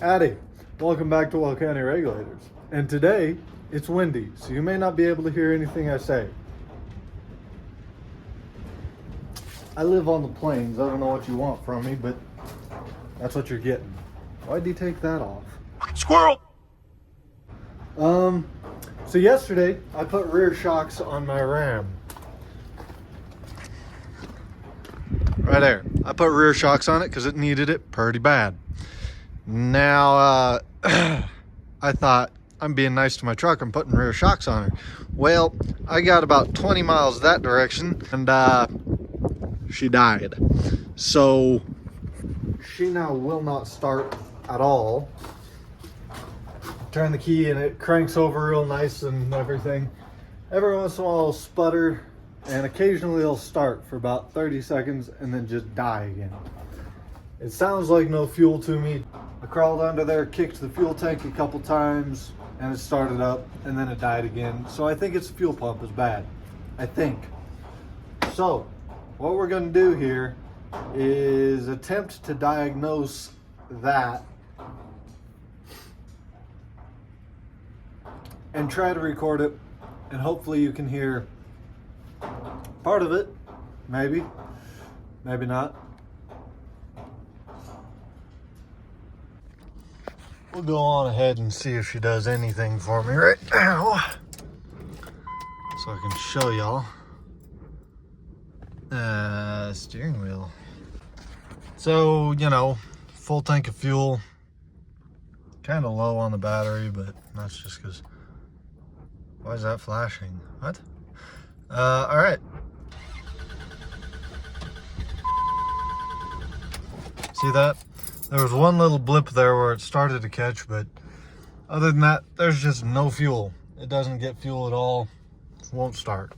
Howdy, welcome back to Will County Regulators. And today, it's windy, so you may not be able to hear anything I say. I live on the plains. I don't know what you want from me, but that's what you're getting. Why'd you take that off? Squirrel! So yesterday, I put rear shocks on my Ram. Right there. I put rear shocks on it because it needed it pretty bad. Now, I thought, I'm being nice to my truck, I'm putting rear shocks on her. Well, I got about 20 miles that direction, and she died. So, she now will not start at all. Turn the key and it cranks over real nice and everything. Every once in a while it'll sputter, and occasionally it'll start for about 30 seconds and then just die again. It sounds like no fuel to me. I crawled under there, kicked the fuel tank a couple times, and it started up, and then it died again. So I think its fuel pump is bad. I think. So, what we're gonna do here is attempt to diagnose that and try to record it, and hopefully you can hear part of it, maybe not. We'll go on ahead and see if she does anything for me right now, so I can show y'all. Steering wheel. So, full tank of fuel, kind of low on the battery, but that's just because. Why is that flashing? What? All right. See that? There was one little blip there where it started to catch, but other than that, there's just no fuel. It doesn't get fuel at all. It won't start.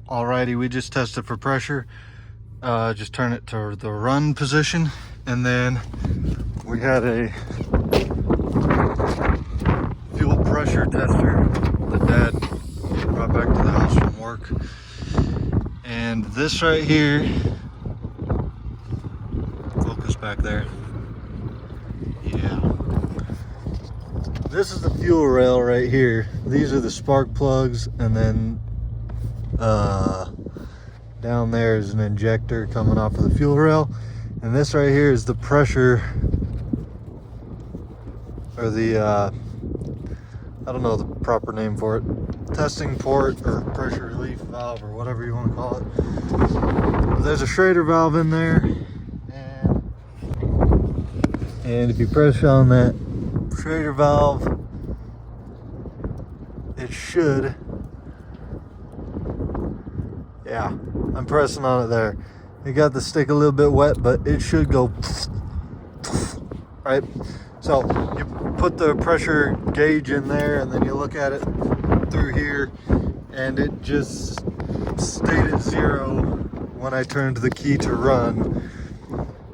Alrighty, we just tested for pressure. Just turn it to the run position, and then we had a fuel pressure tester that Dad brought back to the house from work. And this right here, focus back there. Yeah. This is the fuel rail right here. These are the spark plugs, and then down there is an injector coming off of the fuel rail. And this right here is the pressure, or the I don't know the proper name for it, testing port or pressure relief valve or whatever you want to call it. But there's a Schrader valve in there, and if you press on that Schrader valve, it should, yeah, I'm pressing on it there. It got the stick a little bit wet, but it should go right. So you put the pressure gauge in there, and then you look at it through here, and it just stayed at 0 when I turned the key to run,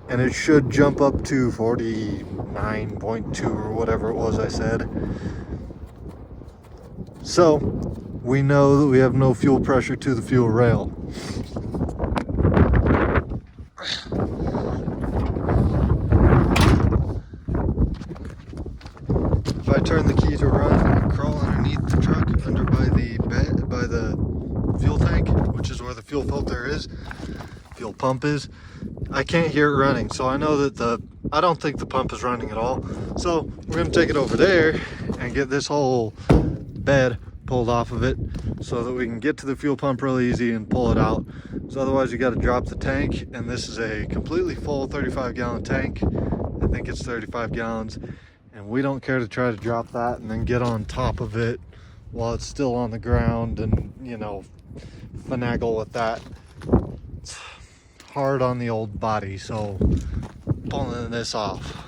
and it should jump up to 49.2 or whatever it was I said. So we know that we have no fuel pressure to the fuel rail. If I turn the key to run and crawl underneath the truck, under by the fuel tank, which is where the fuel filter is, fuel pump is, I can't hear it running. So I know that I don't think the pump is running at all. So we're gonna take it over there and get this whole bed pulled off of it so that we can get to the fuel pump real easy and pull it out. So otherwise you got to drop the tank, and this is a completely full 35-gallon tank. I think it's 35 gallons, and we don't care to try to drop that and then get on top of it while it's still on the ground and finagle with that. It's hard on the old body, so pulling this off.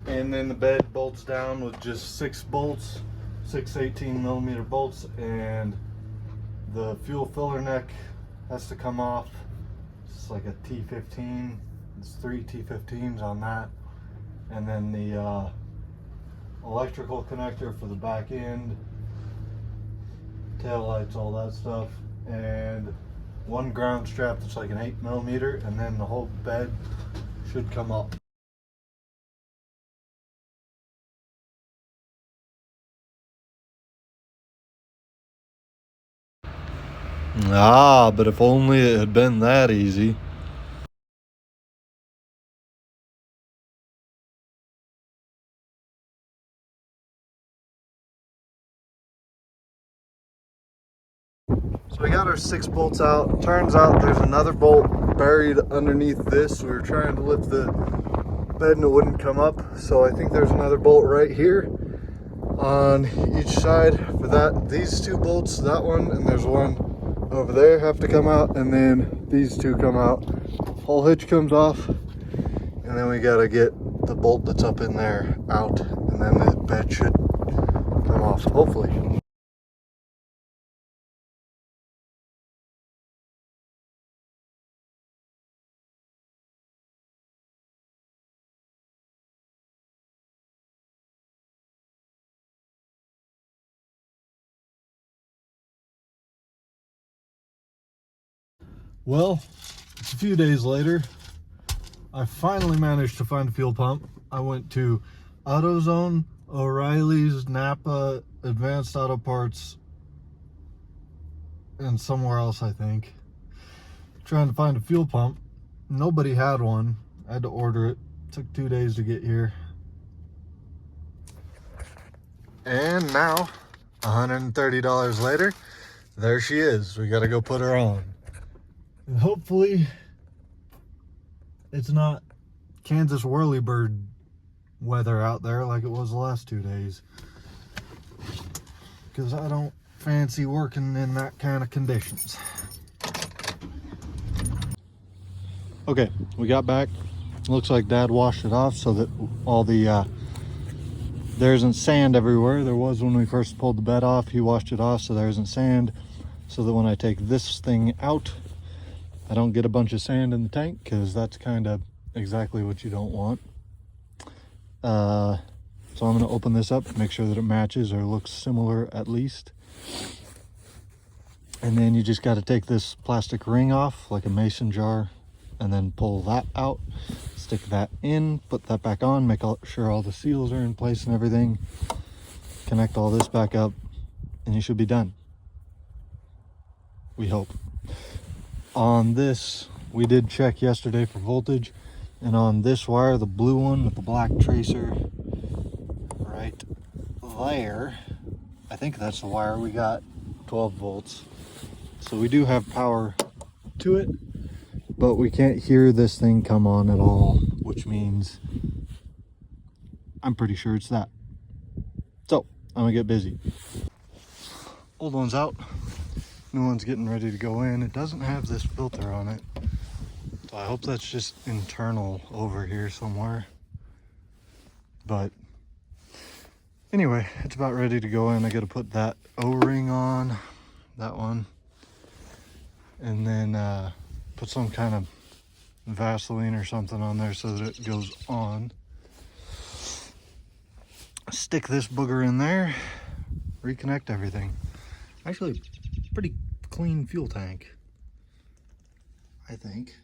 And then the bed bolts down with just 6 bolts, 6 18mm bolts, and the fuel filler neck has to come off. It's like a T15. It's 3 T15s on that, and then the electrical connector for the back end tail lights, all that stuff, and one ground strap that's like an 8mm, and then the whole bed should come up. Ah, but if only it had been that easy. So we got our 6 bolts out. Turns out there's another bolt buried underneath this. We were trying to lift the bed and it wouldn't come up. So I think there's another bolt right here on each side for that. These 2 bolts, that one, and there's one over there have to come out, and then these 2 come out. Whole hitch comes off, and then we gotta get the bolt that's up in there out, and then the bed should come off, hopefully. Well, it's a few days later. I finally managed to find a fuel pump. I went to AutoZone, O'Reilly's, Napa, Advanced Auto Parts, and somewhere else, I think. Trying to find a fuel pump. Nobody had one. I had to order it. Took 2 days to get here. And now, $130 later, there she is. We gotta go put her on. And hopefully, it's not Kansas whirlybird weather out there like it was the last 2 days. Because I don't fancy working in that kind of conditions. Okay, we got back. Looks like Dad washed it off so that all the there isn't sand everywhere. There was when we first pulled the bed off. He washed it off so there isn't sand, so that when I take this thing out, I don't get a bunch of sand in the tank, because that's kind of exactly what you don't want. So I'm going to open this up, make sure that it matches or looks similar at least. And then you just got to take this plastic ring off like a mason jar, and then pull that out, stick that in, put that back on, make sure all the seals are in place and everything, connect all this back up, and you should be done. We hope. On this, we did check yesterday for voltage, and on this wire, the blue one with the black tracer right there, I think that's the wire we got, 12 volts. So we do have power to it, but we can't hear this thing come on at all, which means I'm pretty sure it's that. So I'm gonna get busy. Old one's out, new one's getting ready to go in. It doesn't have this filter on it, so I hope that's just internal over here somewhere. But anyway, it's about ready to go in. I gotta put that O-ring on, that one, and then put some kind of Vaseline or something on there so that it goes on. Stick this booger in there, reconnect everything. Actually, pretty clean fuel tank, I think.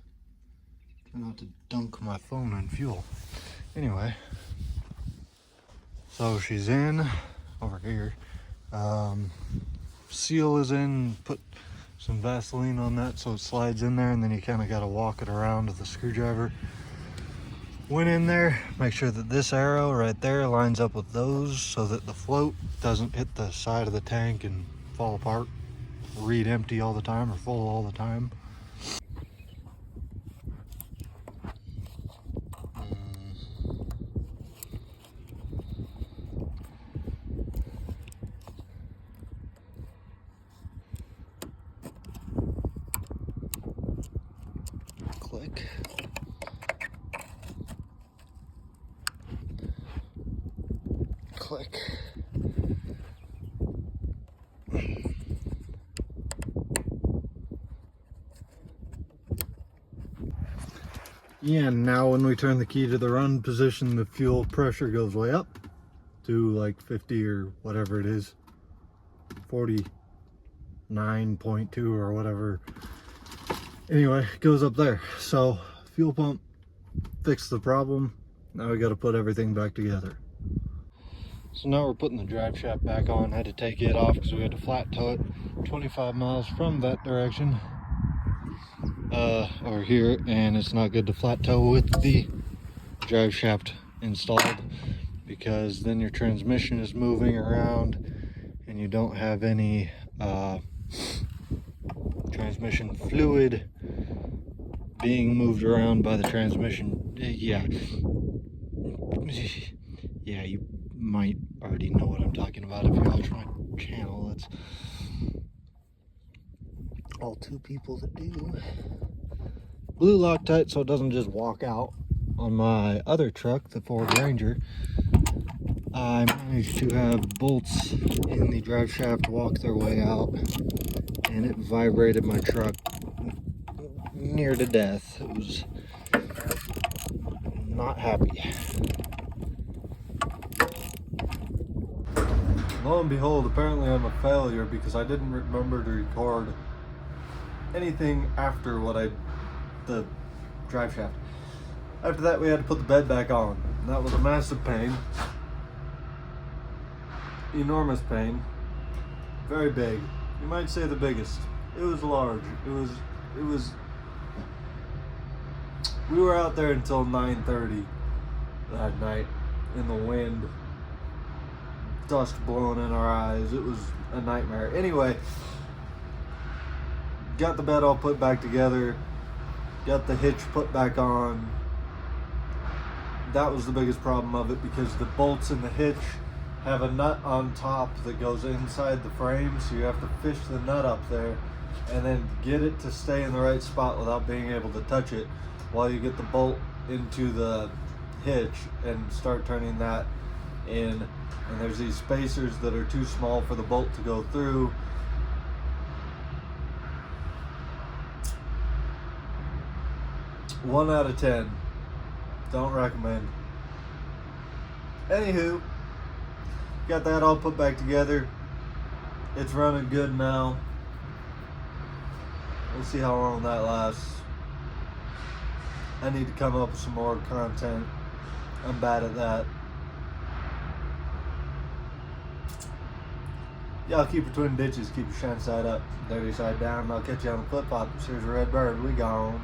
Try not to dunk my phone in fuel. Anyway, so she's in over here. Seal is in, put some Vaseline on that so it slides in there, and then you kind of got to walk it around with a screwdriver. Went in there, make sure that this arrow right there lines up with those so that the float doesn't hit the side of the tank and fall apart, read empty all the time or full all the time. Click. Click. Yeah, now when we turn the key to the run position, the fuel pressure goes way up to like 50 or whatever it is, 40, 9.2 or whatever. Anyway, it goes up there. So fuel pump fixed the problem. Now we got to put everything back together. So now we're putting the drive shaft back on. Had to take it off because we had to flat tow it 25 miles from that direction over here, and it's not good to flat tow with the drive shaft installed because then your transmission is moving around and you don't have any transmission fluid being moved around by the transmission. Yeah, you might already know what I'm talking about if you watch my channel. It's all two people that do. Blue Loctite so it doesn't just walk out. On my other truck, the Ford Ranger, I managed to have bolts in the drive shaft walk their way out, and it vibrated my truck near to death. It was not happy. Lo and behold, apparently I'm a failure because I didn't remember to record anything after the drive shaft. After that, we had to put the bed back on. And that was a massive pain. Enormous pain. Very big. You might say the biggest. It was large. It was we were out there until 9:30 that night in the wind. Dust blowing in our eyes. It was a nightmare. Anyway, got the bed all put back together. Got the hitch put back on. That was the biggest problem of it because the bolts in the hitch have a nut on top that goes inside the frame, so you have to fish the nut up there and then get it to stay in the right spot without being able to touch it while you get the bolt into the hitch and start turning that in. And there's these spacers that are too small for the bolt to go through. One out of 10. Don't recommend. Anywho, got that all put back together. It's running good now. We'll see how long that lasts. I need to come up with some more content. I'm bad at that. Y'all keep between ditches, keep your shine side up, dirty side down. I'll catch you on the flip flop. Here's a red bird. We gone.